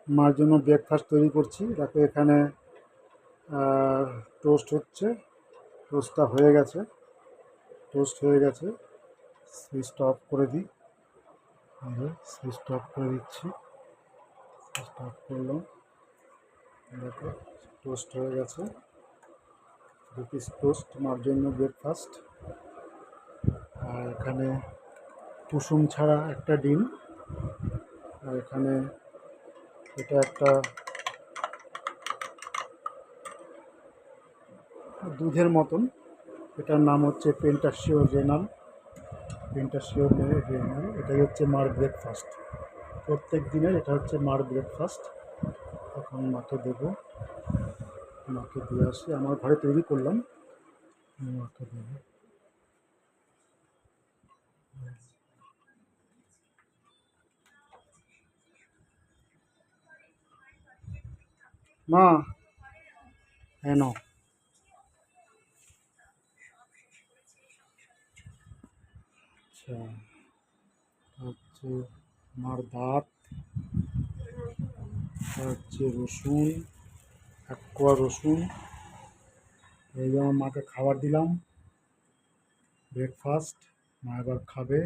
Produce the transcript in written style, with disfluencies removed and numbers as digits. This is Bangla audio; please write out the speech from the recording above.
মার জন্য ব্রেকফাস্ট তৈরি করছি। দেখো এখানে টোস্ট হচ্ছে, টোস্টটা হয়ে গেছে, টোস্ট হয়ে গেছে। সুইচটা অফ করে দিই, সুইচটা অফ করে দিচ্ছি, সুইচটা অফ করলাম। দেখো টোস্ট হয়ে গেছে, 2 পিস টোস্ট মার জন্য ব্রেকফাস্ট। আর এখানে কুসুম ছাড়া একটা ডিম, আর এখানে এটা একটা দুধের মতন, এটার নাম হচ্ছে পেন্টাসিওর রেনাল, পেন্টাসিওর রেনাল। এটাই হচ্ছে মার ব্রেকফাস্ট, প্রত্যেক দিনের এটা হচ্ছে মার ব্রেকফাস্ট। এখন মাকে দেবো, মাকে দিয়ে আসি, আমার ঘরে তৈরি করলাম, মাকে দেবো। মা হ্যাঁ নাও। আচ্ছা, হচ্ছে আমার ভাত, হচ্ছে রসুন, 1 কোয়া রসুন। এই যে আমার মাকে খাবার দিলাম, ব্রেকফাস্ট। মা এবার খাবে।